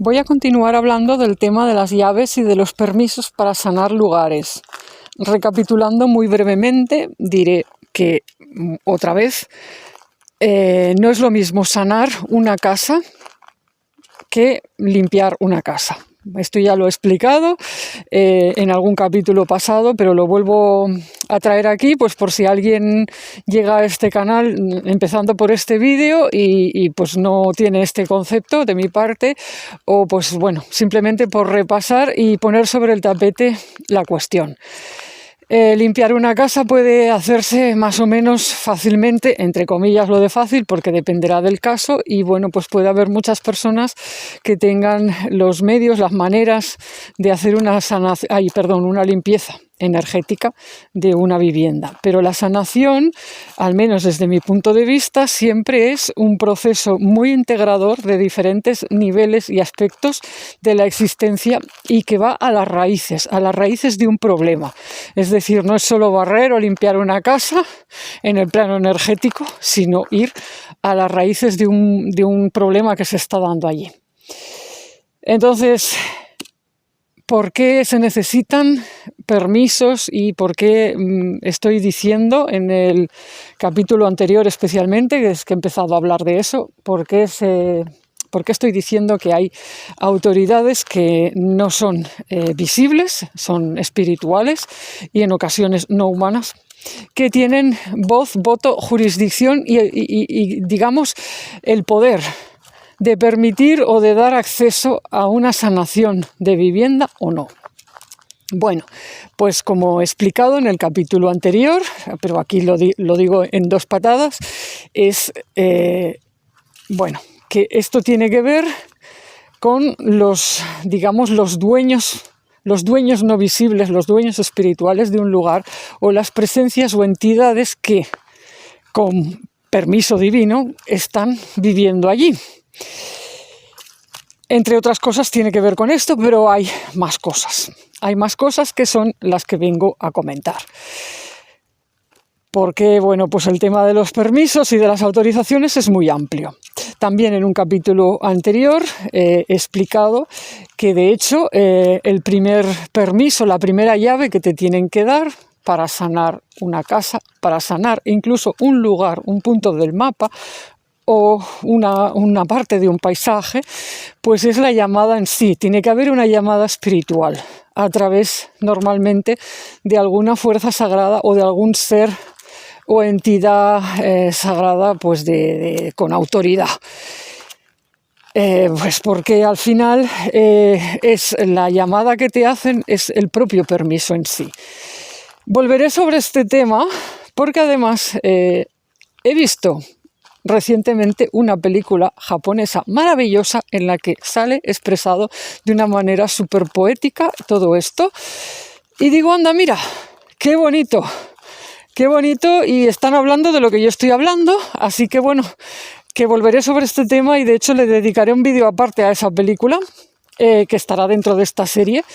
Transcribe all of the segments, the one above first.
Voy a continuar hablando del tema de las llaves y de los permisos para sanar lugares. Recapitulando muy brevemente, diré que, otra vez, no es lo mismo sanar una casa que limpiar una casa. Esto ya lo he explicado en algún capítulo pasado, pero lo vuelvo a traer aquí, pues por si alguien llega a este canal empezando por este vídeo y pues no tiene este concepto de mi parte, o pues bueno, simplemente por repasar y poner sobre el tapete la cuestión. Limpiar una casa puede hacerse más o menos fácilmente, entre comillas lo de fácil, porque dependerá del caso y bueno, pues puede haber muchas personas que tengan los medios, las maneras de hacer una limpieza energética de una vivienda. Pero la sanación, al menos desde mi punto de vista, siempre es un proceso muy integrador de diferentes niveles y aspectos de la existencia y que va a las raíces de un problema. Es decir, no es solo barrer o limpiar una casa en el plano energético, sino ir a las raíces de un problema que se está dando allí. Entonces, ¿por qué se necesitan permisos y por qué estoy diciendo en el capítulo anterior especialmente, que es que he empezado a hablar de eso, por qué estoy diciendo que hay autoridades que no son visibles, son espirituales y en ocasiones no humanas, que tienen voz, voto, jurisdicción y digamos, el poder de permitir o de dar acceso a una sanación de vivienda o no? Bueno, pues como he explicado en el capítulo anterior, pero aquí lo digo en dos patadas, es que esto tiene que ver con los dueños no visibles, los dueños espirituales de un lugar, o las presencias o entidades que, con permiso divino, están viviendo allí. Entre otras cosas tiene que ver con esto, pero hay más cosas. Hay más cosas que son las que vengo a comentar. Porque, bueno, pues el tema de los permisos y de las autorizaciones es muy amplio. También en un capítulo anterior he explicado que, de hecho, el primer permiso, la primera llave que te tienen que dar para sanar una casa, para sanar incluso un lugar, un punto del mapa, o una parte de un paisaje, pues es la llamada en sí. Tiene que haber una llamada espiritual a través, normalmente, de alguna fuerza sagrada o de algún ser o entidad sagrada, pues con autoridad. Pues porque al final es la llamada que te hacen, es el propio permiso en sí. Volveré sobre este tema porque además he visto recientemente una película japonesa maravillosa en la que sale expresado de una manera súper poética todo esto. Y digo, anda, mira, qué bonito, y están hablando de lo que yo estoy hablando, así que bueno, que volveré sobre este tema y de hecho le dedicaré un vídeo aparte a esa película, que estará dentro de esta serie.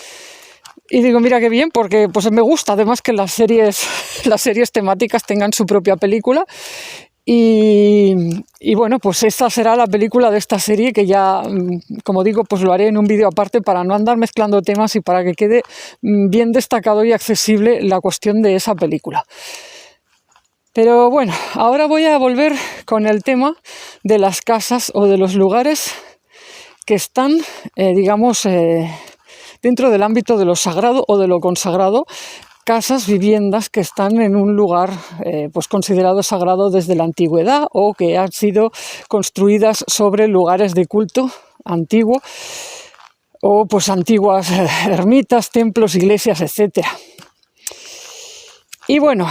Y digo, mira qué bien, porque pues me gusta además que las series temáticas tengan su propia película. Y bueno, pues esta será la película de esta serie, que ya, como digo, pues lo haré en un vídeo aparte para no andar mezclando temas y para que quede bien destacado y accesible la cuestión de esa película. Pero bueno, ahora voy a volver con el tema de las casas o de los lugares que están, dentro del ámbito de lo sagrado o de lo consagrado. Casas, viviendas que están en un lugar pues considerado sagrado desde la antigüedad o que han sido construidas sobre lugares de culto antiguo o pues antiguas ermitas, templos, iglesias, etc. Y bueno,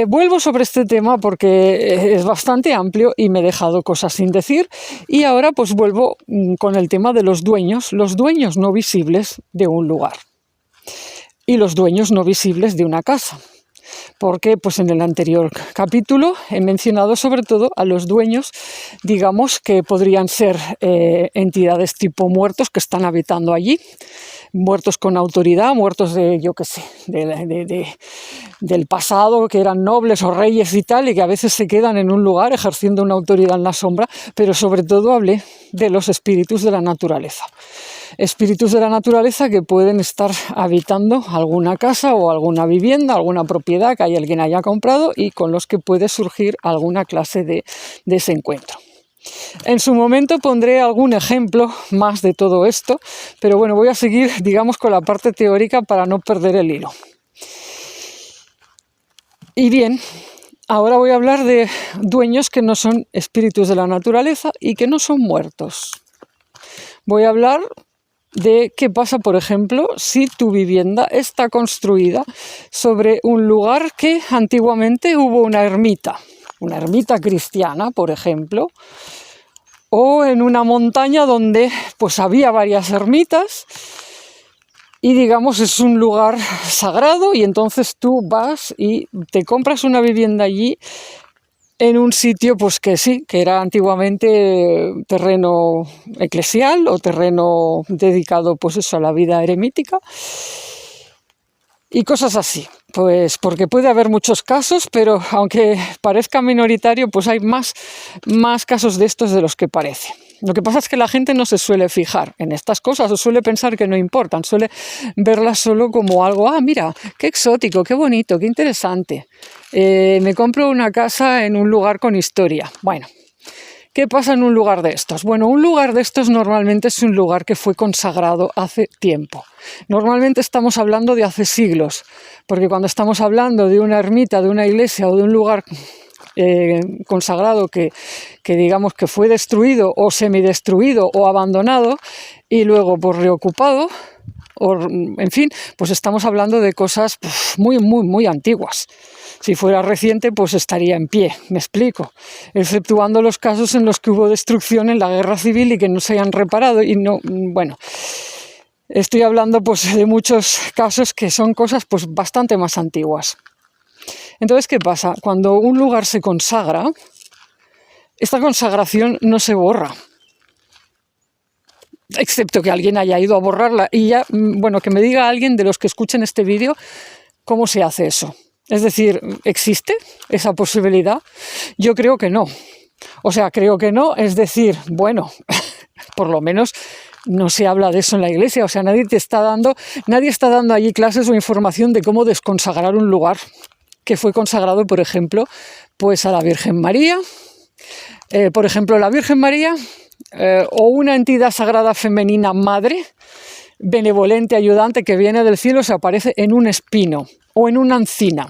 vuelvo sobre este tema porque es bastante amplio y me he dejado cosas sin decir, y ahora pues vuelvo con el tema de los dueños no visibles de un lugar y los dueños no visibles de una casa. Porque pues en el anterior capítulo he mencionado sobre todo a los dueños, digamos, que podrían ser entidades tipo muertos que están habitando allí, muertos con autoridad, muertos del pasado, que eran nobles o reyes y tal, y que a veces se quedan en un lugar ejerciendo una autoridad en la sombra, pero sobre todo hablé de los espíritus de la naturaleza. Espíritus de la naturaleza que pueden estar habitando alguna casa o alguna vivienda, alguna propiedad que alguien haya comprado y con los que puede surgir alguna clase de desencuentro. En su momento pondré algún ejemplo más de todo esto, pero bueno, voy a seguir, digamos, con la parte teórica para no perder el hilo. Y bien, ahora voy a hablar de dueños que no son espíritus de la naturaleza y que no son muertos. Voy a hablar de qué pasa, por ejemplo, si tu vivienda está construida sobre un lugar que antiguamente hubo una ermita cristiana, por ejemplo, o en una montaña donde pues había varias ermitas y digamos es un lugar sagrado y entonces tú vas y te compras una vivienda allí en un sitio pues que sí, que era antiguamente terreno eclesial o terreno dedicado pues eso a la vida eremítica y cosas así. Pues porque puede haber muchos casos, pero aunque parezca minoritario, pues hay más casos de estos de los que parece. Lo que pasa es que la gente no se suele fijar en estas cosas o suele pensar que no importan, suele verlas solo como algo, mira, qué exótico, qué bonito, qué interesante. Me compro una casa en un lugar con historia. Bueno, ¿qué pasa en un lugar de estos? Bueno, un lugar de estos normalmente es un lugar que fue consagrado hace tiempo. Normalmente estamos hablando de hace siglos, porque cuando estamos hablando de una ermita, de una iglesia o de un lugar consagrado que digamos que fue destruido o semidestruido o abandonado y luego reocupado, en fin, pues estamos hablando de cosas muy, muy, muy antiguas. Si fuera reciente, pues estaría en pie, me explico, exceptuando los casos en los que hubo destrucción en la guerra civil y que no se hayan reparado y no, bueno, estoy hablando pues de muchos casos que son cosas pues bastante más antiguas. Entonces, ¿qué pasa? Cuando un lugar se consagra, esta consagración no se borra, excepto que alguien haya ido a borrarla y ya, bueno, que me diga alguien de los que escuchen este vídeo cómo se hace eso. Es decir, ¿existe esa posibilidad? Yo creo que no. O sea, creo que no, es decir, bueno, por lo menos no se habla de eso en la iglesia. O sea, nadie está dando allí clases o información de cómo desconsagrar un lugar que fue consagrado, por ejemplo, pues a la Virgen María. Por ejemplo, la Virgen María o una entidad sagrada femenina madre, benevolente, ayudante, que viene del cielo, se aparece en un espino o en una encina.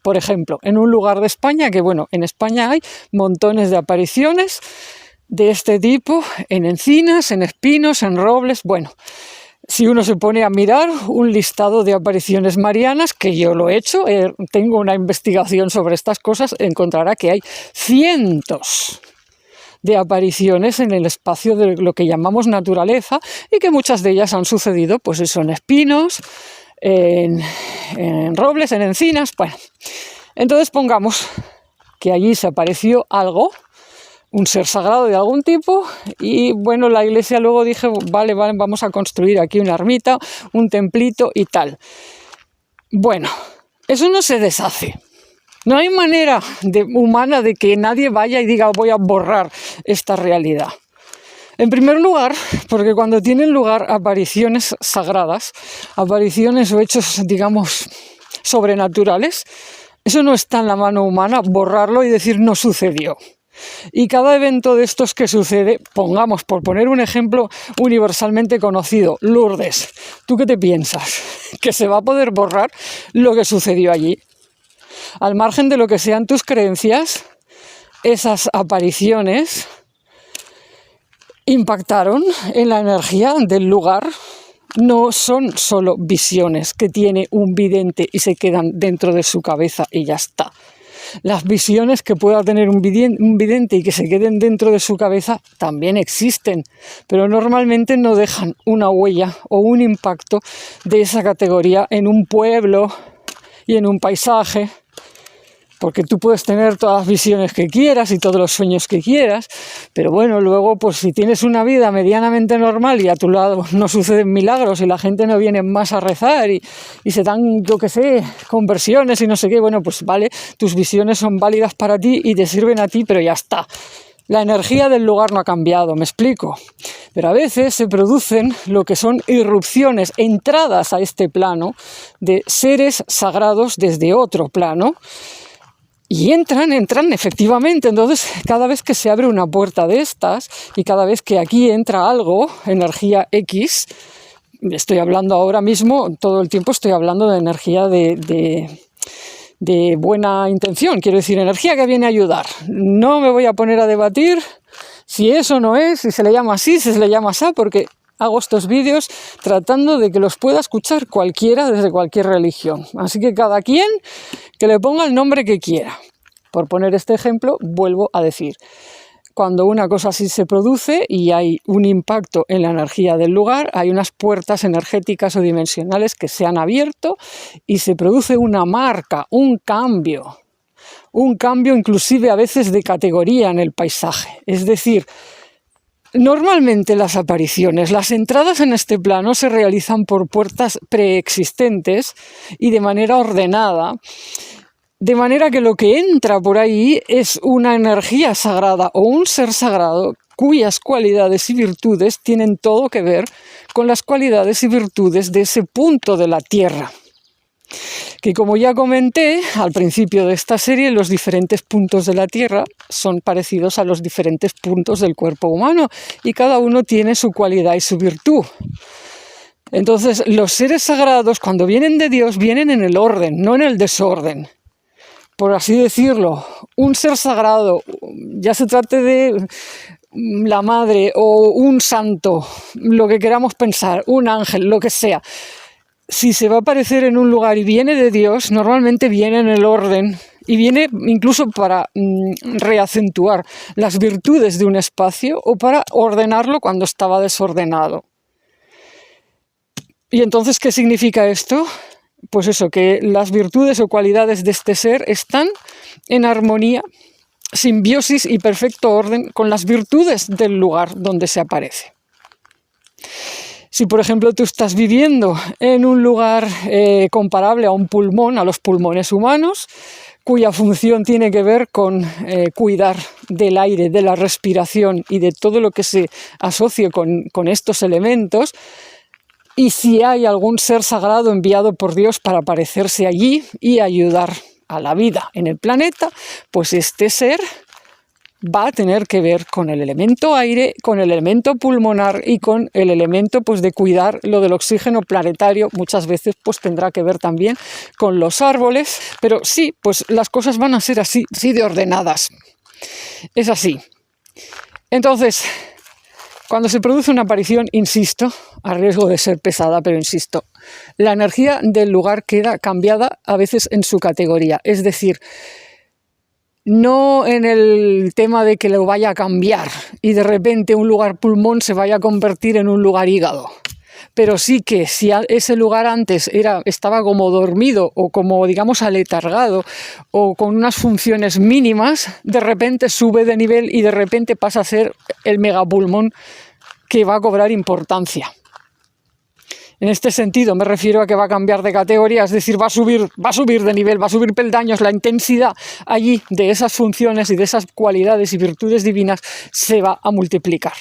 Por ejemplo, en un lugar de España, que bueno, en España hay montones de apariciones de este tipo, en encinas, en espinos, en robles, bueno. Si uno se pone a mirar un listado de apariciones marianas, que yo lo he hecho, tengo una investigación sobre estas cosas, encontrará que hay cientos de apariciones en el espacio de lo que llamamos naturaleza y que muchas de ellas han sucedido, pues eso, en espinos, en robles, en encinas, bueno. Entonces pongamos que allí se apareció algo, un ser sagrado de algún tipo y bueno, la iglesia luego dije, vale, vamos a construir aquí una ermita, un templito y tal. Bueno, eso no se deshace. No hay manera humana de que nadie vaya y diga voy a borrar esta realidad. En primer lugar, porque cuando tienen lugar apariciones sagradas, apariciones o hechos, digamos, sobrenaturales, eso no está en la mano humana borrarlo y decir no sucedió. Y cada evento de estos que sucede, pongamos, por poner un ejemplo universalmente conocido, Lourdes, ¿tú qué te piensas? ¿Que se va a poder borrar lo que sucedió allí? Al margen de lo que sean tus creencias, esas apariciones impactaron en la energía del lugar. No son solo visiones que tiene un vidente y se quedan dentro de su cabeza y ya está. Las visiones que pueda tener un vidente y que se queden dentro de su cabeza también existen, pero normalmente no dejan una huella o un impacto de esa categoría en un pueblo y en un paisaje, porque tú puedes tener todas las visiones que quieras y todos los sueños que quieras, pero bueno, luego pues si tienes una vida medianamente normal y a tu lado no suceden milagros y la gente no viene más a rezar y se dan, yo qué sé, conversiones y no sé qué, bueno, pues vale, tus visiones son válidas para ti y te sirven a ti, pero ya está. La energía del lugar no ha cambiado, me explico. Pero a veces se producen lo que son irrupciones, entradas a este plano de seres sagrados desde otro plano. Y entran efectivamente. Entonces, cada vez que se abre una puerta de estas y cada vez que aquí entra algo, energía X, estoy hablando ahora mismo, todo el tiempo estoy hablando de energía de buena intención, quiero decir, energía que viene a ayudar. No me voy a poner a debatir si eso no es, si se le llama así, si se le llama así, porque hago estos vídeos tratando de que los pueda escuchar cualquiera desde cualquier religión. Así que cada quien que le ponga el nombre que quiera. Por poner este ejemplo, vuelvo a decir, cuando una cosa así se produce y hay un impacto en la energía del lugar, hay unas puertas energéticas o dimensionales que se han abierto y se produce una marca, un cambio inclusive a veces de categoría en el paisaje. Es decir, normalmente las apariciones, las entradas en este plano se realizan por puertas preexistentes y de manera ordenada, de manera que lo que entra por ahí es una energía sagrada o un ser sagrado cuyas cualidades y virtudes tienen todo que ver con las cualidades y virtudes de ese punto de la Tierra. Que como ya comenté al principio de esta serie, los diferentes puntos de la Tierra son parecidos a los diferentes puntos del cuerpo humano y cada uno tiene su cualidad y su virtud. Entonces, los seres sagrados, cuando vienen de Dios, vienen en el orden, no en el desorden. Por así decirlo, un ser sagrado, ya se trate de la madre o un santo, lo que queramos pensar, un ángel, lo que sea. Si se va a aparecer en un lugar y viene de Dios, normalmente viene en el orden y viene incluso para reacentuar las virtudes de un espacio o para ordenarlo cuando estaba desordenado. ¿Y entonces qué significa esto? Pues eso, que las virtudes o cualidades de este ser están en armonía, simbiosis y perfecto orden con las virtudes del lugar donde se aparece. Si, por ejemplo, tú estás viviendo en un lugar comparable a un pulmón, a los pulmones humanos, cuya función tiene que ver con cuidar del aire, de la respiración y de todo lo que se asocie con estos elementos, y si hay algún ser sagrado enviado por Dios para aparecerse allí y ayudar a la vida en el planeta, pues este ser va a tener que ver con el elemento aire, con el elemento pulmonar y con el elemento pues, de cuidar lo del oxígeno planetario. Muchas veces pues, tendrá que ver también con los árboles, pero sí, pues las cosas van a ser así de ordenadas. Es así. Entonces, cuando se produce una aparición, insisto, a riesgo de ser pesada, pero insisto, la energía del lugar queda cambiada a veces en su categoría. Es decir, no en el tema de que lo vaya a cambiar y de repente un lugar pulmón se vaya a convertir en un lugar hígado. Pero sí que si ese lugar antes estaba como dormido o como, digamos, aletargado o con unas funciones mínimas, de repente sube de nivel y de repente pasa a ser el megapulmón que va a cobrar importancia. En este sentido me refiero a que va a cambiar de categoría, es decir, va a subir de nivel, va a subir peldaños, la intensidad allí de esas funciones y de esas cualidades y virtudes divinas se va a multiplicar.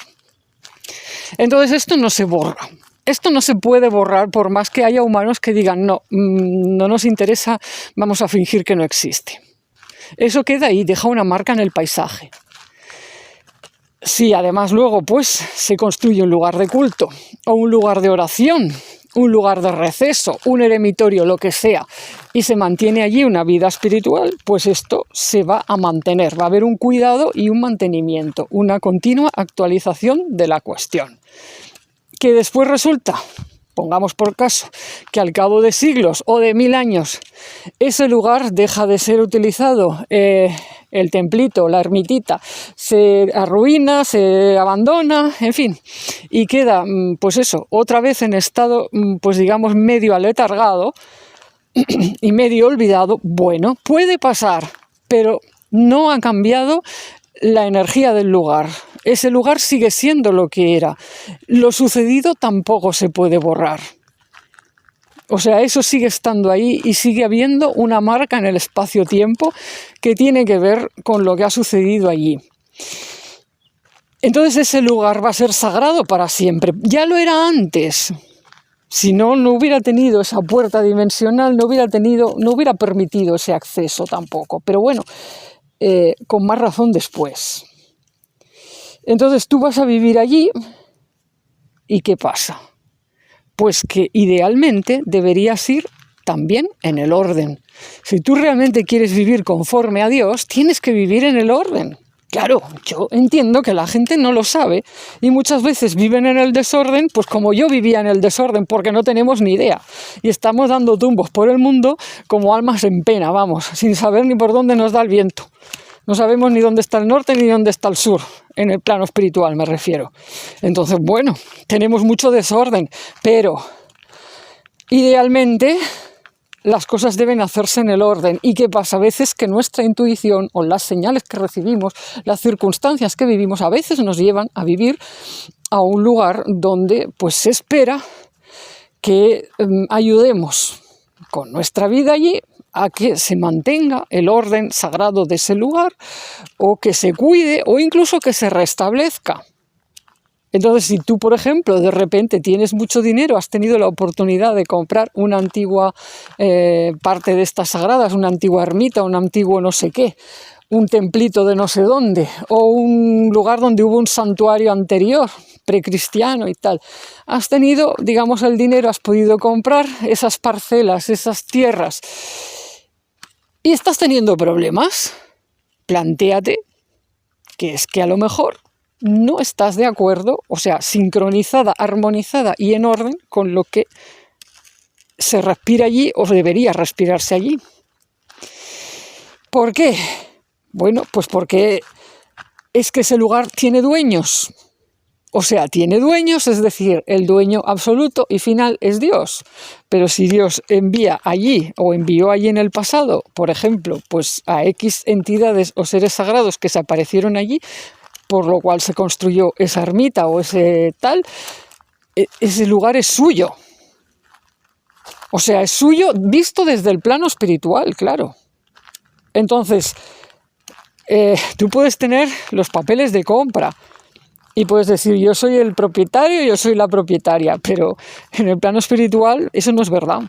Entonces esto no se borra. Esto no se puede borrar por más que haya humanos que digan no nos interesa, vamos a fingir que no existe. Eso queda ahí, deja una marca en el paisaje. Si además luego pues se construye un lugar de culto o un lugar de oración, un lugar de receso, un eremitorio, lo que sea, y se mantiene allí una vida espiritual, pues esto se va a mantener, va a haber un cuidado y un mantenimiento, una continua actualización de la cuestión. Que después resulta, pongamos por caso, que al cabo de siglos o de 1000 años ese lugar deja de ser utilizado, el templito, la ermitita, se arruina, se abandona, en fin, y queda, pues eso, otra vez en estado, pues digamos, medio aletargado y medio olvidado. Bueno, puede pasar, pero no ha cambiado la energía del lugar. Ese lugar sigue siendo lo que era. Lo sucedido tampoco se puede borrar. O sea, eso sigue estando ahí y sigue habiendo una marca en el espacio-tiempo que tiene que ver con lo que ha sucedido allí. entonces ese lugar va a ser sagrado para siempre. Ya lo era antes. Si no, no hubiera tenido esa puerta dimensional, no hubiera permitido ese acceso tampoco. Pero bueno, con más razón después. Entonces tú vas a vivir allí y ¿qué pasa? Pues que idealmente deberías ir también en el orden. Si tú realmente quieres vivir conforme a Dios, tienes que vivir en el orden. Claro, yo entiendo que la gente no lo sabe y muchas veces viven en el desorden, pues como yo vivía en el desorden, porque no tenemos ni idea. Y estamos dando tumbos por el mundo como almas en pena, vamos, sin saber ni por dónde nos da el viento. No sabemos ni dónde está el norte ni dónde está el sur, en el plano espiritual me refiero. Entonces, bueno, tenemos mucho desorden, pero idealmente las cosas deben hacerse en el orden. ¿Y qué pasa? A veces que nuestra intuición o las señales que recibimos, las circunstancias que vivimos, a veces nos llevan a vivir a un lugar donde pues se espera que ayudemos con nuestra vida allí a que se mantenga el orden sagrado de ese lugar, o que se cuide, o incluso que se restablezca. Entonces, si tú, por ejemplo, de repente tienes mucho dinero, has tenido la oportunidad de comprar una antigua parte de estas sagradas, una antigua ermita, un antiguo no sé qué, un templito de no sé dónde, o un lugar donde hubo un santuario anterior, precristiano y tal. Has tenido, digamos, el dinero, has podido comprar esas parcelas, esas tierras, y estás teniendo problemas. Plantéate que es que a lo mejor no estás de acuerdo, o sea, sincronizada, armonizada y en orden con lo que se respira allí o debería respirarse allí. ¿Por qué? Bueno, pues porque es que ese lugar tiene dueños. O sea, tiene dueños, es decir, el dueño absoluto y final es Dios. Pero si Dios envía allí o envió allí en el pasado, por ejemplo, pues a X entidades o seres sagrados que se aparecieron allí, por lo cual se construyó esa ermita o ese tal, ese lugar es suyo. O sea, es suyo visto desde el plano espiritual, claro. Entonces, tú puedes tener los papeles de compra y puedes decir, yo soy el propietario, yo soy la propietaria, pero en el plano espiritual eso no es verdad.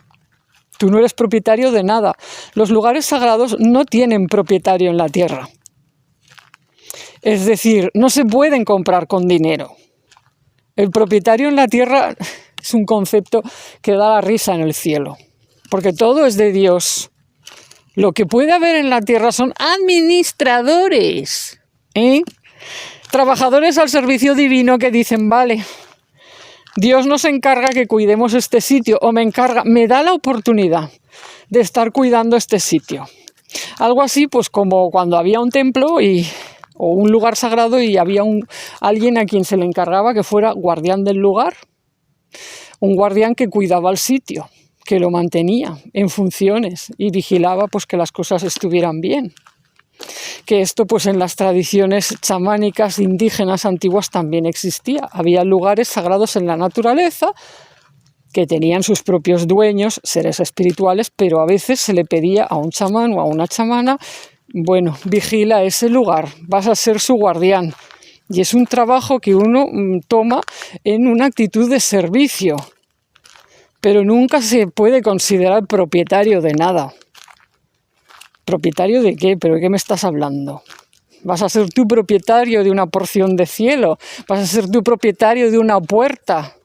Tú no eres propietario de nada. Los lugares sagrados no tienen propietario en la tierra. Es decir, no se pueden comprar con dinero. El propietario en la tierra es un concepto que da la risa en el cielo, porque todo es de Dios. Lo que puede haber en la tierra son administradores, trabajadores al servicio divino que dicen, vale, Dios nos encarga que cuidemos este sitio, o me da la oportunidad de estar cuidando este sitio. Algo así, pues como cuando había un templo o un lugar sagrado y había alguien a quien se le encargaba que fuera guardián del lugar, un guardián que cuidaba el sitio, que lo mantenía en funciones y vigilaba pues que las cosas estuvieran bien. Que esto pues en las tradiciones chamánicas indígenas antiguas también existía. Había lugares sagrados en la naturaleza que tenían sus propios dueños, seres espirituales, pero a veces se le pedía a un chamán o a una chamana, bueno, vigila ese lugar, vas a ser su guardián. Y es un trabajo que uno toma en una actitud de servicio, pero nunca se puede considerar propietario de nada. ¿Propietario de qué? ¿Pero de qué me estás hablando? ¿Vas a ser tú propietario de una porción de cielo? ¿Vas a ser tú propietario de una puerta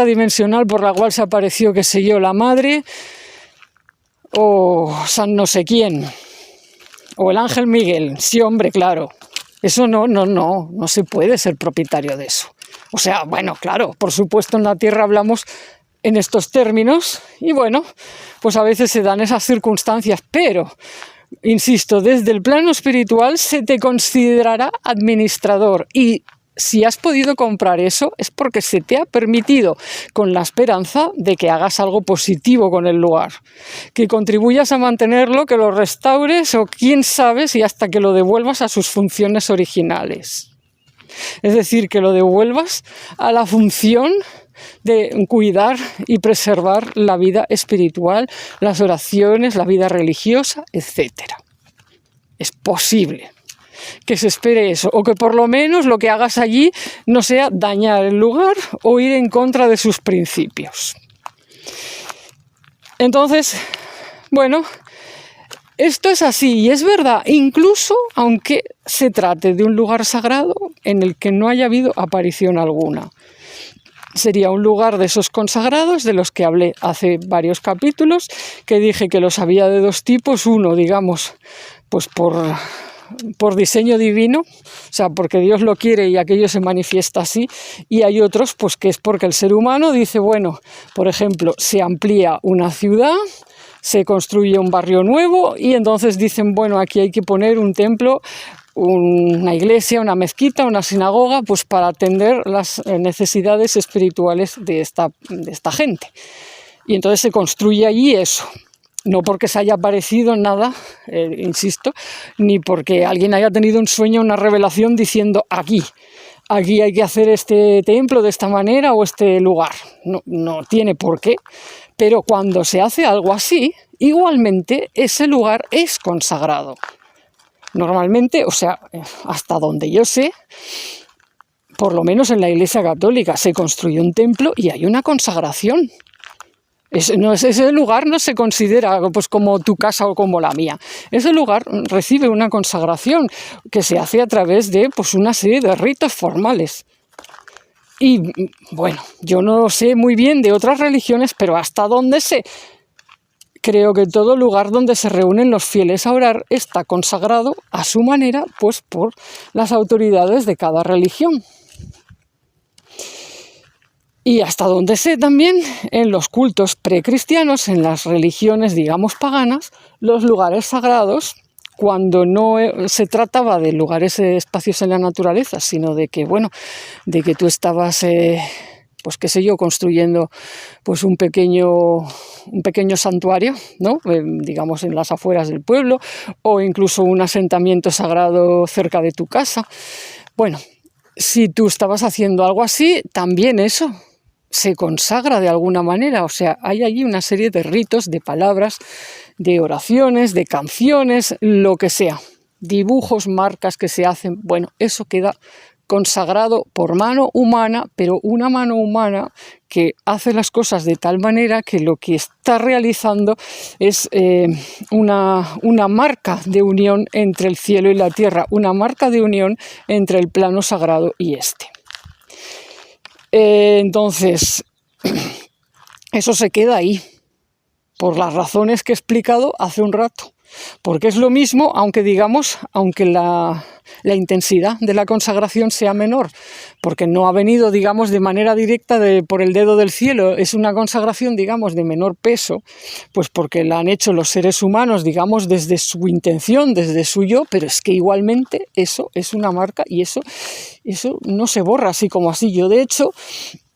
dimensional por la cual se apareció, qué sé yo, la madre o San no sé quién? O el ángel Miguel. Sí, hombre, claro. Eso no se puede ser propietario de eso. O sea, bueno, claro, por supuesto en la Tierra hablamos en estos términos y bueno, pues a veces se dan esas circunstancias, pero, insisto, desde el plano espiritual se te considerará administrador y si has podido comprar eso es porque se te ha permitido con la esperanza de que hagas algo positivo con el lugar, que contribuyas a mantenerlo, que lo restaures o quién sabe si hasta que lo devuelvas a sus funciones originales. Es decir, que lo devuelvas a la función de cuidar y preservar la vida espiritual, las oraciones, la vida religiosa, etc. Es posible. que se espere eso, o que por lo menos lo que hagas allí no sea dañar el lugar o ir en contra de sus principios. Entonces, bueno, esto es así y es verdad, incluso aunque se trate de un lugar sagrado en el que no haya habido aparición alguna. Sería un lugar de esos consagrados de los que hablé hace varios capítulos, que dije que los había de dos tipos. Uno, digamos, pues por diseño divino, o sea, porque Dios lo quiere y aquello se manifiesta así, y hay otros pues que es porque el ser humano dice, bueno, por ejemplo, se amplía una ciudad, se construye un barrio nuevo y entonces dicen, bueno, aquí hay que poner un templo, una iglesia, una mezquita, una sinagoga, pues para atender las necesidades espirituales de esta gente. Y entonces se construye allí eso. No porque se haya aparecido nada, insisto, ni porque alguien haya tenido un sueño, una revelación diciendo aquí hay que hacer este templo de esta manera o este lugar. No tiene por qué, pero cuando se hace algo así, igualmente ese lugar es consagrado. Normalmente, o sea, hasta donde yo sé, por lo menos en la Iglesia Católica, se construye un templo y hay una consagración. Ese lugar no se considera pues, como tu casa o como la mía. Ese lugar recibe una consagración que se hace a través de pues, una serie de ritos formales. Y bueno, yo no sé muy bien de otras religiones, pero hasta donde sé, creo que todo lugar donde se reúnen los fieles a orar está consagrado a su manera, pues por las autoridades de cada religión. Y hasta donde sé también, en los cultos precristianos, en las religiones, digamos, paganas, los lugares sagrados, cuando no se trataba de lugares, espacios en la naturaleza, sino de que, bueno, de que tú estabas, pues qué sé yo, construyendo pues un pequeño santuario, ¿no? Digamos en las afueras del pueblo, o incluso un asentamiento sagrado cerca de tu casa. Bueno, si tú estabas haciendo algo así, también eso se consagra de alguna manera, o sea, hay allí una serie de ritos, de palabras, de oraciones, de canciones, lo que sea, dibujos, marcas que se hacen, bueno, eso queda consagrado por mano humana, pero una mano humana que hace las cosas de tal manera que lo que está realizando es una marca de unión entre el cielo y la tierra, una marca de unión entre el plano sagrado y este. Entonces, eso se queda ahí, por las razones que he explicado hace un rato. Porque es lo mismo, aunque digamos, aunque la intensidad de la consagración sea menor, porque no ha venido, digamos, de manera directa por el dedo del cielo, es una consagración, digamos, de menor peso, pues porque la han hecho los seres humanos, digamos, desde su intención, desde su yo, pero es que igualmente eso es una marca y eso no se borra así como así. Yo, de hecho,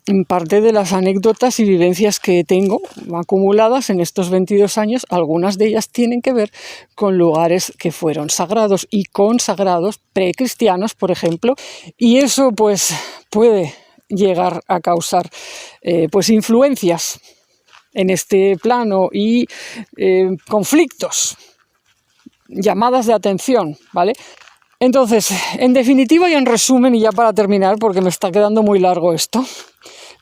en parte de las anécdotas y vivencias que tengo acumuladas en estos 22 años, algunas de ellas tienen que ver con lugares que fueron sagrados y consagrados, precristianos, por ejemplo, y eso pues puede llegar a causar pues influencias en este plano y conflictos, llamadas de atención, ¿vale? Entonces, en definitiva y en resumen, y ya para terminar, porque me está quedando muy largo esto,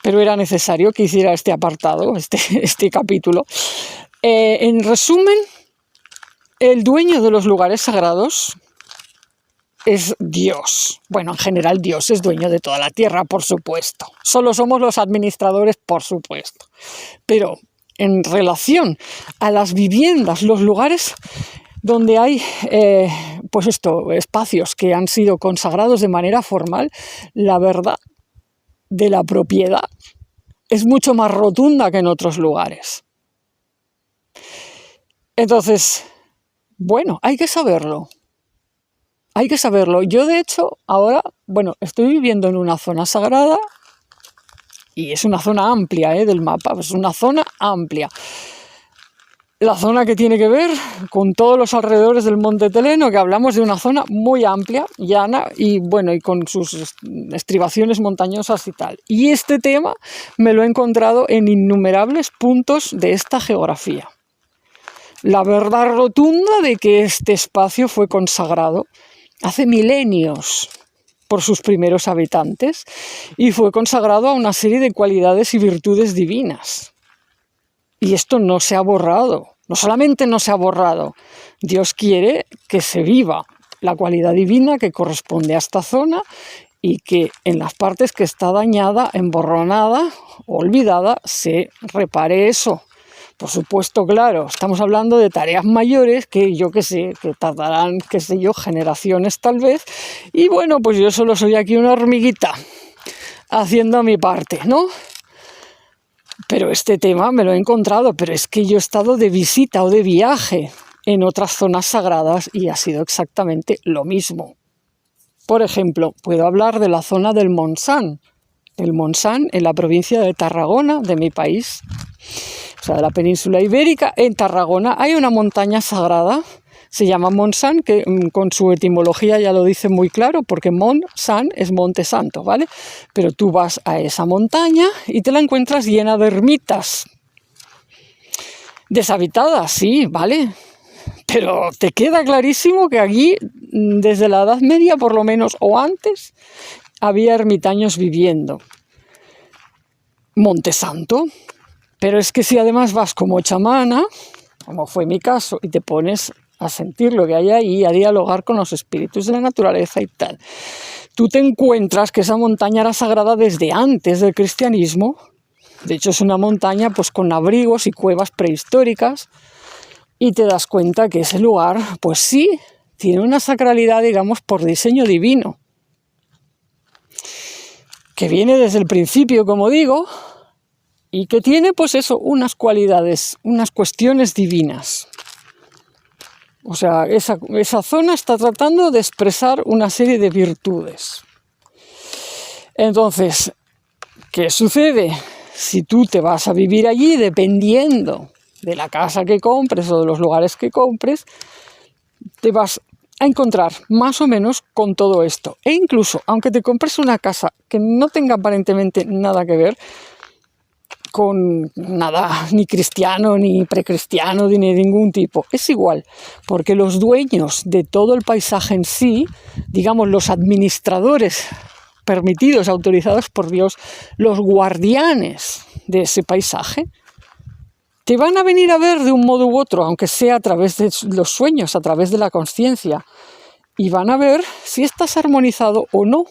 pero era necesario que hiciera este apartado, este capítulo. En resumen, el dueño de los lugares sagrados es Dios. Bueno, en general Dios es dueño de toda la tierra, por supuesto. Solo somos los administradores, por supuesto. Pero en relación a las viviendas, los lugares donde hay espacios que han sido consagrados de manera formal, la verdad de la propiedad es mucho más rotunda que en otros lugares. Entonces, bueno, hay que saberlo. Hay que saberlo. Yo, de hecho, ahora, estoy viviendo en una zona sagrada y es una zona amplia del mapa, es una zona amplia. La zona que tiene que ver con todos los alrededores del Monte Teleno, que hablamos de una zona muy amplia, llana y con sus estribaciones montañosas y tal. Y este tema me lo he encontrado en innumerables puntos de esta geografía. La verdad rotunda de que este espacio fue consagrado hace milenios, por sus primeros habitantes, y fue consagrado a una serie de cualidades y virtudes divinas. Y esto no se ha borrado, no solamente no se ha borrado, Dios quiere que se viva la cualidad divina que corresponde a esta zona y que en las partes que está dañada, emborronada, olvidada, se repare eso. Por supuesto, claro, estamos hablando de tareas mayores que yo qué sé, que tardarán, qué sé yo, generaciones tal vez. Y bueno, pues yo solo soy aquí una hormiguita haciendo mi parte, ¿no? Pero este tema me lo he encontrado, pero es que yo he estado de visita o de viaje en otras zonas sagradas y ha sido exactamente lo mismo. Por ejemplo, puedo hablar de la zona del Montsant. El Montsant en la provincia de Tarragona, de mi país, o sea, de la península ibérica. En Tarragona hay una montaña sagrada, se llama Montsant, que con su etimología ya lo dice muy claro, porque Montsant es Monte Santo, ¿vale? Pero tú vas a esa montaña y te la encuentras llena de ermitas. Deshabitadas, sí, ¿vale? Pero te queda clarísimo que aquí, desde la Edad Media por lo menos, o antes, había ermitaños viviendo. Monte Santo. Pero es que si además vas como chamana, como fue mi caso, y te pones a sentir lo que hay ahí, a dialogar con los espíritus de la naturaleza y tal, tú te encuentras que esa montaña era sagrada desde antes del cristianismo. De hecho, es una montaña pues con abrigos y cuevas prehistóricas, y te das cuenta que ese lugar, pues sí, tiene una sacralidad, digamos, por diseño divino, que viene desde el principio, como digo, y que tiene, pues eso, unas cualidades, unas cuestiones divinas. O sea, esa zona está tratando de expresar una serie de virtudes. Entonces, ¿qué sucede? Si tú te vas a vivir allí, dependiendo de la casa que compres o de los lugares que compres, te vas a encontrar más o menos con todo esto. E incluso, aunque te compres una casa que no tenga aparentemente nada que ver con nada, ni cristiano, ni precristiano, ni de ningún tipo. Es igual, porque los dueños de todo el paisaje en sí, digamos los administradores permitidos, autorizados por Dios, los guardianes de ese paisaje, te van a venir a ver de un modo u otro, aunque sea a través de los sueños, a través de la consciencia, y van a ver si estás armonizado o no,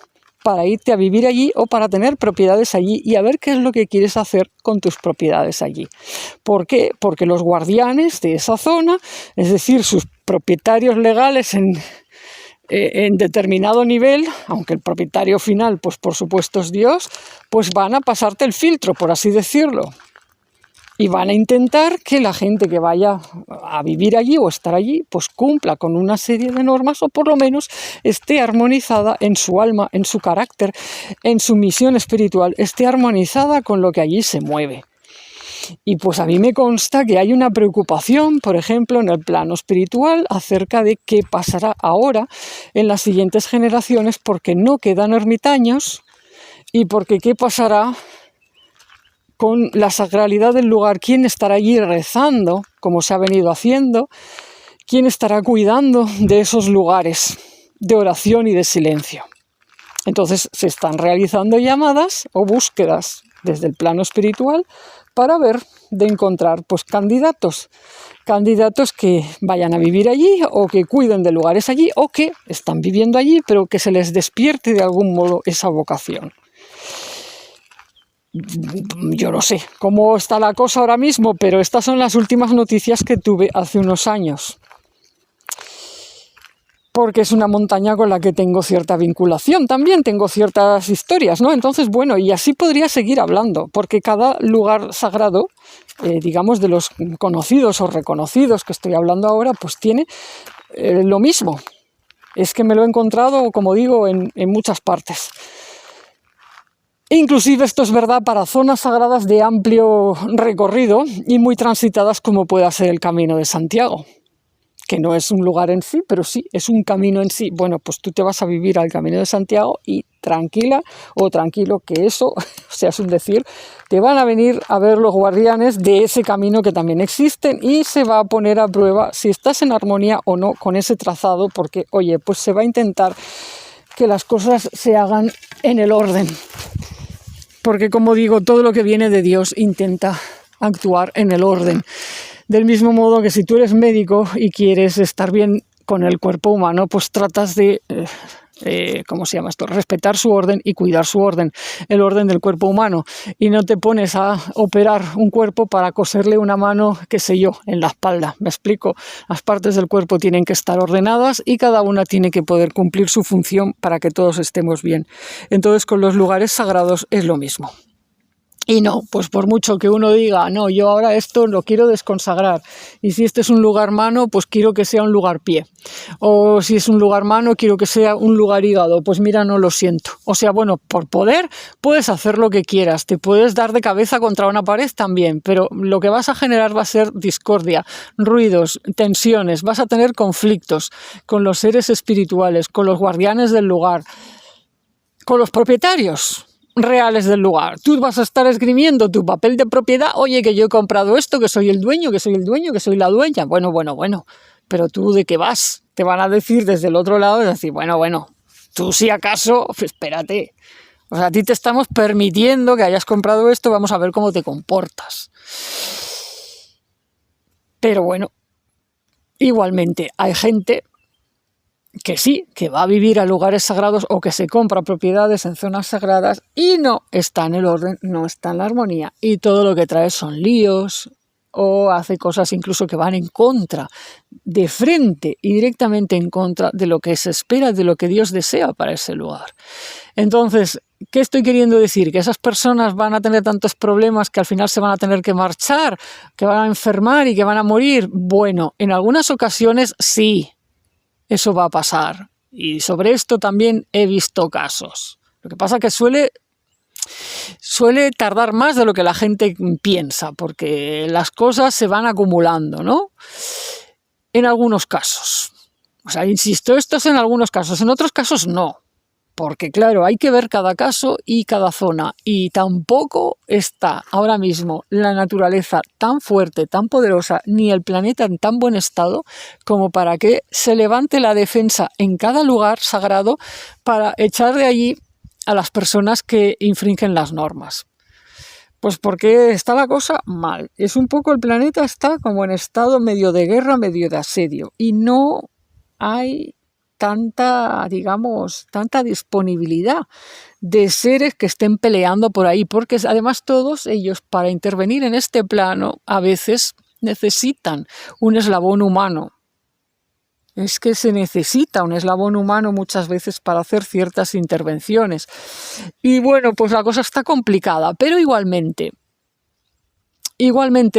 para irte a vivir allí o para tener propiedades allí y a ver qué es lo que quieres hacer con tus propiedades allí. ¿Por qué? Porque los guardianes de esa zona, es decir, sus propietarios legales en determinado nivel, aunque el propietario final, pues por supuesto es Dios, pues van a pasarte el filtro, por así decirlo. Y van a intentar que la gente que vaya a vivir allí o estar allí, pues cumpla con una serie de normas o por lo menos esté armonizada en su alma, en su carácter, en su misión espiritual, esté armonizada con lo que allí se mueve. Y pues a mí me consta que hay una preocupación, por ejemplo, en el plano espiritual acerca de qué pasará ahora en las siguientes generaciones porque no quedan ermitaños y porque qué pasará con la sacralidad del lugar, quién estará allí rezando, como se ha venido haciendo, quién estará cuidando de esos lugares de oración y de silencio. Entonces se están realizando llamadas o búsquedas desde el plano espiritual para ver de encontrar pues candidatos que vayan a vivir allí o que cuiden de lugares allí o que están viviendo allí, pero que se les despierte de algún modo esa vocación. Yo no sé cómo está la cosa ahora mismo, pero estas son las últimas noticias que tuve hace unos años. Porque es una montaña con la que tengo cierta vinculación también, tengo ciertas historias, ¿no? Entonces, bueno, y así podría seguir hablando, porque cada lugar sagrado, digamos, de los conocidos o reconocidos que estoy hablando ahora, pues tiene lo mismo. Es que me lo he encontrado, como digo, en muchas partes. Inclusive esto es verdad para zonas sagradas de amplio recorrido y muy transitadas como pueda ser el Camino de Santiago, que no es un lugar en sí, pero sí es un camino en sí. Bueno, pues tú te vas a vivir al Camino de Santiago y tranquila o tranquilo que eso, o sea, es un decir, te van a venir a ver los guardianes de ese camino que también existen y se va a poner a prueba si estás en armonía o no con ese trazado, porque, oye, pues se va a intentar que las cosas se hagan en el orden. Porque, como digo, todo lo que viene de Dios intenta actuar en el orden. Del mismo modo que si tú eres médico y quieres estar bien con el cuerpo humano, pues tratas de, ¿cómo se llama esto?, respetar su orden y cuidar su orden, el orden del cuerpo humano. Y no te pones a operar un cuerpo para coserle una mano, qué sé yo, en la espalda. ¿Me explico? Las partes del cuerpo tienen que estar ordenadas y cada una tiene que poder cumplir su función para que todos estemos bien. Entonces, con los lugares sagrados es lo mismo. Y no, pues por mucho que uno diga, no, yo ahora esto lo quiero desconsagrar. Y si este es un lugar mano, pues quiero que sea un lugar pie. O si es un lugar mano, quiero que sea un lugar hígado. Pues mira, no lo siento. O sea, bueno, por poder puedes hacer lo que quieras. Te puedes dar de cabeza contra una pared también. Pero lo que vas a generar va a ser discordia, ruidos, tensiones. Vas a tener conflictos con los seres espirituales, con los guardianes del lugar, con los propietarios reales del lugar. Tú vas a estar esgrimiendo tu papel de propiedad. Oye, que yo he comprado esto, que soy el dueño, que soy el dueño, que soy la dueña. Bueno. Pero tú, ¿de qué vas? Te van a decir desde el otro lado, es decir, bueno, tú si acaso, espérate. O sea, a ti te estamos permitiendo que hayas comprado esto, vamos a ver cómo te comportas. Pero bueno, igualmente hay gente que sí, que va a vivir a lugares sagrados o que se compra propiedades en zonas sagradas y no está en el orden, no está en la armonía y todo lo que trae son líos o hace cosas incluso que van en contra, de frente y directamente en contra de lo que se espera, de lo que Dios desea para ese lugar. Entonces, ¿qué estoy queriendo decir? ¿Que esas personas van a tener tantos problemas que al final se van a tener que marchar, que van a enfermar y que van a morir? Bueno, en algunas ocasiones sí. Eso va a pasar. Y sobre esto también he visto casos. Lo que pasa es que suele tardar más de lo que la gente piensa, porque las cosas se van acumulando, ¿no? En algunos casos. O sea, insisto, esto es en algunos casos, en otros casos no. Porque claro, hay que ver cada caso y cada zona. Y tampoco está ahora mismo la naturaleza tan fuerte, tan poderosa, ni el planeta en tan buen estado como para que se levante la defensa en cada lugar sagrado para echar de allí a las personas que infringen las normas. Pues porque está la cosa mal. Es un poco, el planeta está como en estado medio de guerra, medio de asedio. Y no hay tanta disponibilidad de seres que estén peleando por ahí, porque además todos ellos, para intervenir en este plano, a veces necesitan un eslabón humano. Es que se necesita un eslabón humano muchas veces para hacer ciertas intervenciones. Y bueno, pues la cosa está complicada, pero igualmente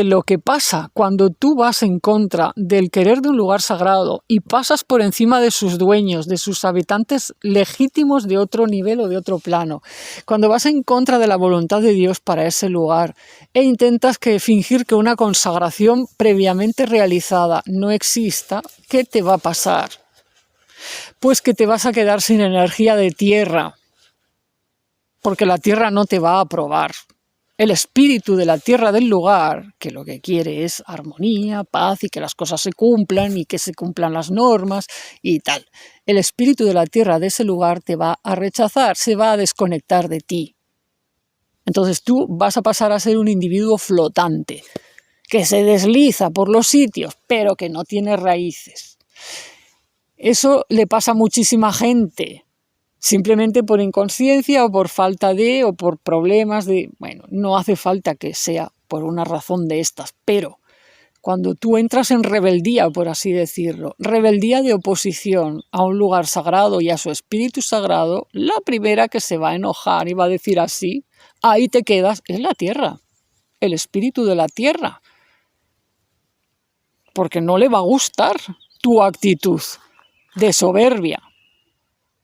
lo que pasa cuando tú vas en contra del querer de un lugar sagrado y pasas por encima de sus dueños, de sus habitantes legítimos de otro nivel o de otro plano, cuando vas en contra de la voluntad de Dios para ese lugar e intentas fingir que una consagración previamente realizada no exista, ¿qué te va a pasar? Pues que te vas a quedar sin energía de tierra, porque la tierra no te va a aprobar. El espíritu de la tierra del lugar, que lo que quiere es armonía, paz y que las cosas se cumplan y que se cumplan las normas y tal. El espíritu de la tierra de ese lugar te va a rechazar, se va a desconectar de ti. Entonces tú vas a pasar a ser un individuo flotante, que se desliza por los sitios, pero que no tiene raíces. Eso le pasa a muchísima gente. Simplemente por inconsciencia o por falta de, o por problemas de... Bueno, no hace falta que sea por una razón de estas, pero cuando tú entras en rebeldía, por así decirlo, rebeldía de oposición a un lugar sagrado y a su espíritu sagrado, la primera que se va a enojar y va a decir así, ahí te quedas, es la tierra, el espíritu de la tierra. Porque no le va a gustar tu actitud de soberbia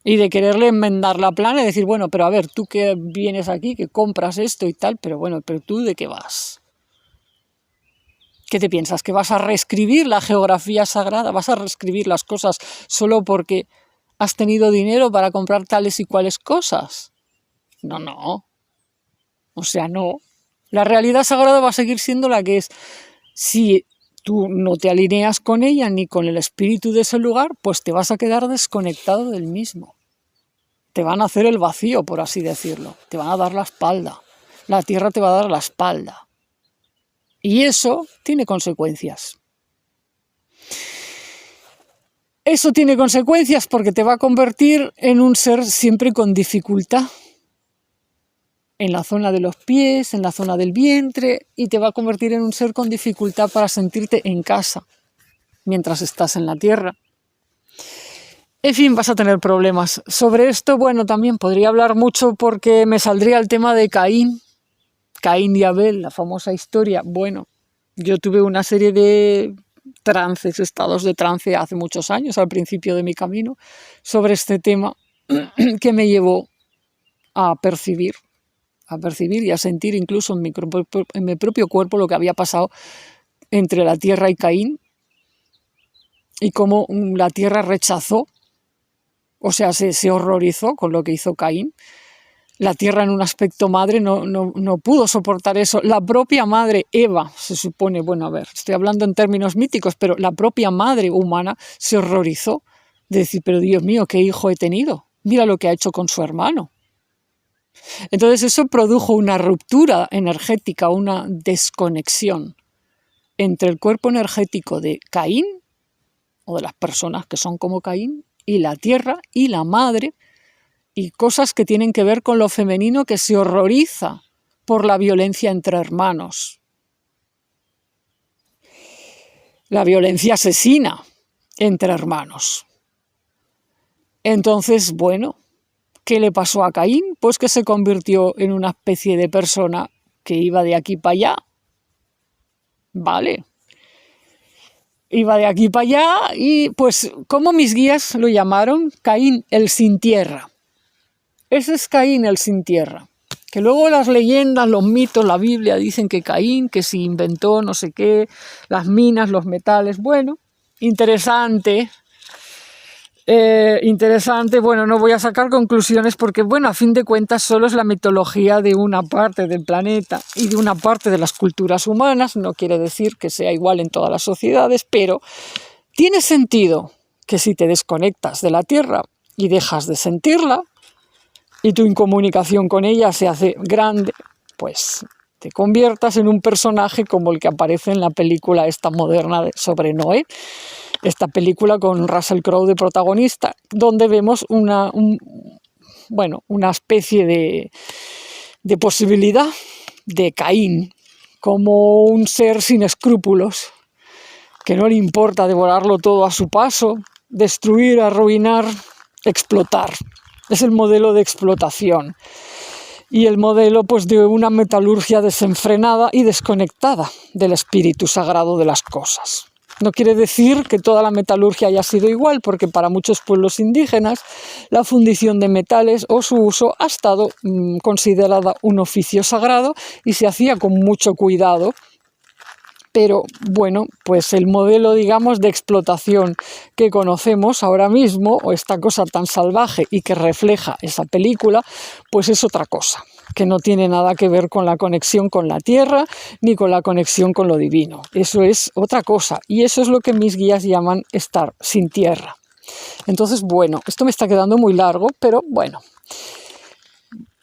y de quererle enmendar la plana y decir, bueno, pero a ver, tú que vienes aquí, que compras esto y tal, pero bueno, pero tú ¿de qué vas? ¿Qué te piensas? ¿Que vas a reescribir la geografía sagrada? ¿Vas a reescribir las cosas solo porque has tenido dinero para comprar tales y cuales cosas? No, no. O sea, no. La realidad sagrada va a seguir siendo la que es. Si tú no te alineas con ella ni con el espíritu de ese lugar, pues te vas a quedar desconectado del mismo. Te van a hacer el vacío, por así decirlo. Te van a dar la espalda. La tierra te va a dar la espalda. Y eso tiene consecuencias. Eso tiene consecuencias porque te va a convertir en un ser siempre con dificultad. En la zona de los pies, en la zona del vientre, y te va a convertir en un ser con dificultad para sentirte en casa mientras estás en la tierra. En fin, vas a tener problemas. Sobre esto, bueno, también podría hablar mucho porque me saldría el tema de Caín y Abel, la famosa historia. Bueno, yo tuve una serie de trances, estados de trance hace muchos años, al principio de mi camino, sobre este tema que me llevó a percibir y a sentir incluso en mi propio cuerpo lo que había pasado entre la tierra y Caín y cómo la tierra rechazó, o sea, se horrorizó con lo que hizo Caín. La tierra en un aspecto madre no pudo soportar eso. La propia madre Eva, se supone, bueno, a ver, estoy hablando en términos míticos, pero la propia madre humana se horrorizó de decir, pero Dios mío, ¿qué hijo he tenido? Mira lo que ha hecho con su hermano. Entonces eso produjo una ruptura energética, una desconexión entre el cuerpo energético de Caín, o de las personas que son como Caín, y la tierra y la madre, y cosas que tienen que ver con lo femenino que se horroriza por la violencia entre hermanos. La violencia asesina entre hermanos. Entonces, bueno, ¿qué le pasó a Caín? Pues que se convirtió en una especie de persona que iba de aquí para allá. Vale. Iba de aquí para allá y pues, como mis guías lo llamaron, Caín el sin tierra. Ese es Caín el sin tierra. Que luego las leyendas, los mitos, la Biblia dicen que Caín, que se inventó no sé qué, las minas, los metales. Bueno, interesante. Interesante, bueno, no voy a sacar conclusiones porque, bueno, a fin de cuentas solo es la mitología de una parte del planeta y de una parte de las culturas humanas, no quiere decir que sea igual en todas las sociedades, pero tiene sentido que si te desconectas de la Tierra y dejas de sentirla y tu incomunicación con ella se hace grande, pues te conviertas en un personaje como el que aparece en la película esta moderna sobre Noé. Esta película con Russell Crowe de protagonista, donde vemos una especie de posibilidad de Caín como un ser sin escrúpulos, que no le importa devorarlo todo a su paso, destruir, arruinar, explotar. Es el modelo de explotación y el modelo pues de una metalurgia desenfrenada y desconectada del espíritu sagrado de las cosas. No quiere decir que toda la metalurgia haya sido igual, porque para muchos pueblos indígenas la fundición de metales o su uso ha estado considerada un oficio sagrado y se hacía con mucho cuidado. Pero bueno, pues el modelo, digamos, de explotación que conocemos ahora mismo, o esta cosa tan salvaje y que refleja esa película, pues es otra cosa, que no tiene nada que ver con la conexión con la tierra ni con la conexión con lo divino. Eso es otra cosa y eso es lo que mis guías llaman estar sin tierra. Entonces, bueno, esto me está quedando muy largo, pero bueno.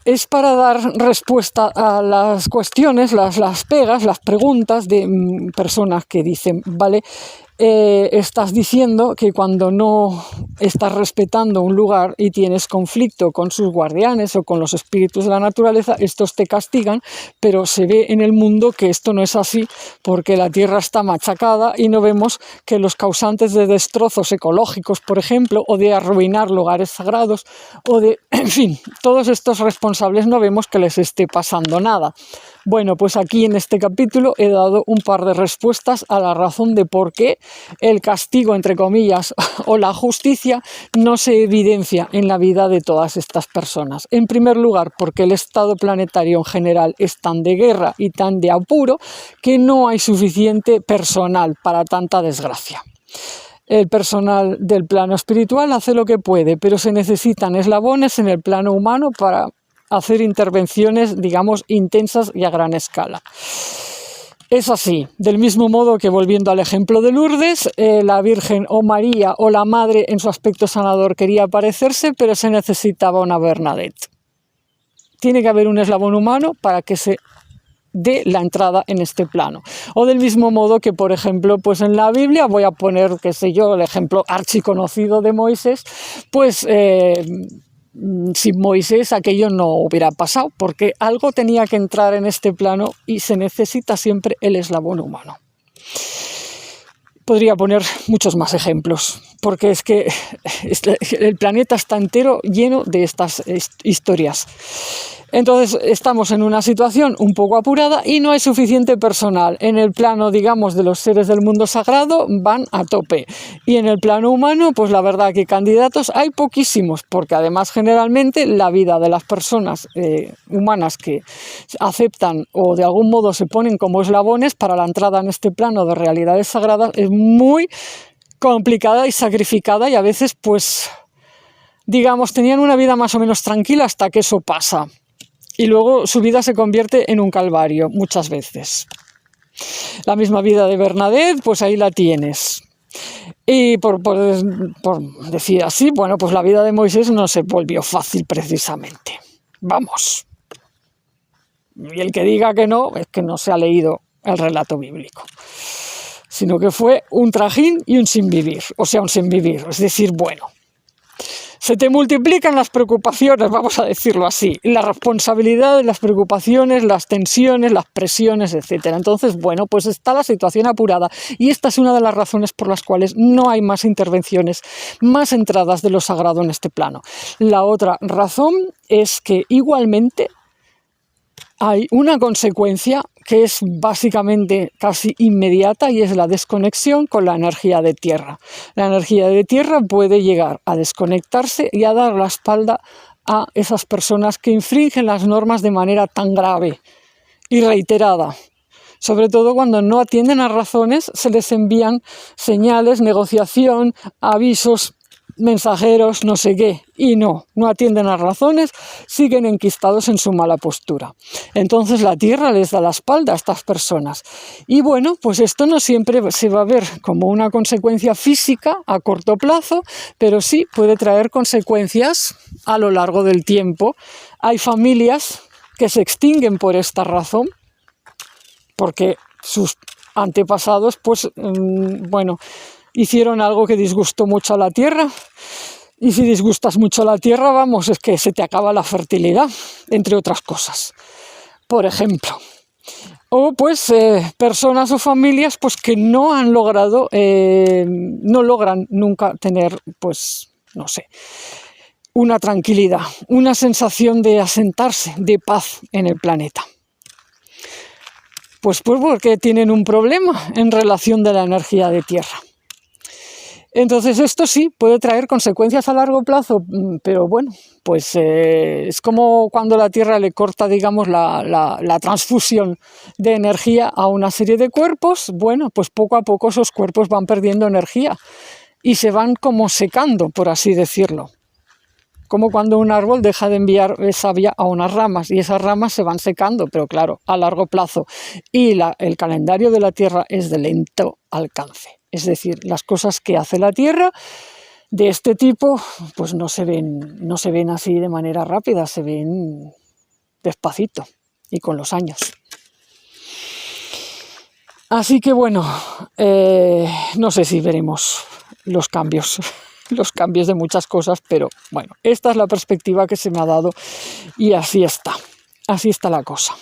Es para dar respuesta a las cuestiones, las pegas, las preguntas de personas que dicen, vale, estás diciendo que cuando no estás respetando un lugar y tienes conflicto con sus guardianes o con los espíritus de la naturaleza, estos te castigan, pero se ve en el mundo que esto no es así porque la tierra está machacada y no vemos que los causantes de destrozos ecológicos, por ejemplo, o de arruinar lugares sagrados, o de, en fin, todos estos responsables no vemos que les esté pasando nada. Bueno, pues aquí en este capítulo he dado un par de respuestas a la razón de por qué el castigo, entre comillas, o la justicia no se evidencia en la vida de todas estas personas. En primer lugar, porque el estado planetario en general es tan de guerra y tan de apuro que no hay suficiente personal para tanta desgracia. El personal del plano espiritual hace lo que puede, pero se necesitan eslabones en el plano humano para hacer intervenciones, digamos, intensas y a gran escala. Es así, del mismo modo que, volviendo al ejemplo de Lourdes, la Virgen o María o la Madre en su aspecto sanador quería aparecerse, pero se necesitaba una Bernadette. Tiene que haber un eslabón humano para que se dé la entrada en este plano. O del mismo modo que, por ejemplo, pues en la Biblia, voy a poner, qué sé yo, el ejemplo archiconocido de Moisés, pues sin Moisés aquello no hubiera pasado, porque algo tenía que entrar en este plano y se necesita siempre el eslabón humano. Podría poner muchos más ejemplos, porque es que el planeta está entero lleno de estas historias. Entonces estamos en una situación un poco apurada y no hay suficiente personal. En el plano, digamos, de los seres del mundo sagrado van a tope. Y en el plano humano, pues la verdad que candidatos hay poquísimos, porque además generalmente la vida de las personas humanas que aceptan o de algún modo se ponen como eslabones para la entrada en este plano de realidades sagradas es muy complicada y sacrificada, y a veces, pues, digamos, tenían una vida más o menos tranquila hasta que eso pasa. Y luego su vida se convierte en un calvario, muchas veces. La misma vida de Bernadette, pues ahí la tienes. Y por decir así, bueno, pues la vida de Moisés no se volvió fácil precisamente. Vamos. Y el que diga que no, es que no se ha leído el relato bíblico. Sino que fue un trajín y un sinvivir. O sea, un sinvivir. Es decir, bueno, se te multiplican las preocupaciones, vamos a decirlo así, la responsabilidad, las preocupaciones, las tensiones, las presiones, etc. Entonces, bueno, pues está la situación apurada y esta es una de las razones por las cuales no hay más intervenciones, más entradas de lo sagrado en este plano. La otra razón es que igualmente hay una consecuencia que es básicamente casi inmediata, y es la desconexión con la energía de tierra. La energía de tierra puede llegar a desconectarse y a dar la espalda a esas personas que infringen las normas de manera tan grave y reiterada. Sobre todo cuando no atienden a razones, se les envían señales, negociación, avisos, mensajeros, no sé qué, y no atienden a razones, siguen enquistados en su mala postura. Entonces la tierra les da la espalda a estas personas. Y bueno, pues esto no siempre se va a ver como una consecuencia física a corto plazo, pero sí puede traer consecuencias a lo largo del tiempo. Hay familias que se extinguen por esta razón, porque sus antepasados, pues, bueno, hicieron algo que disgustó mucho a la tierra, y si disgustas mucho a la tierra, vamos, es que se te acaba la fertilidad, entre otras cosas, por ejemplo. O pues personas o familias pues que no han logrado, no logran nunca tener, pues, no sé, una tranquilidad, una sensación de asentarse, de paz en el planeta. Pues porque tienen un problema en relación de la energía de tierra. Entonces esto sí puede traer consecuencias a largo plazo, pero bueno, pues es como cuando la Tierra le corta, digamos, la transfusión de energía a una serie de cuerpos. Bueno, pues poco a poco esos cuerpos van perdiendo energía y se van como secando, por así decirlo. Como cuando un árbol deja de enviar savia a unas ramas y esas ramas se van secando, pero claro, a largo plazo. Y el calendario de la Tierra es de lento alcance. Es decir, las cosas que hace la Tierra de este tipo pues no se ven así de manera rápida, se ven despacito y con los años. Así que bueno, no sé si veremos los cambios de muchas cosas, pero bueno, esta es la perspectiva que se me ha dado y así está la cosa.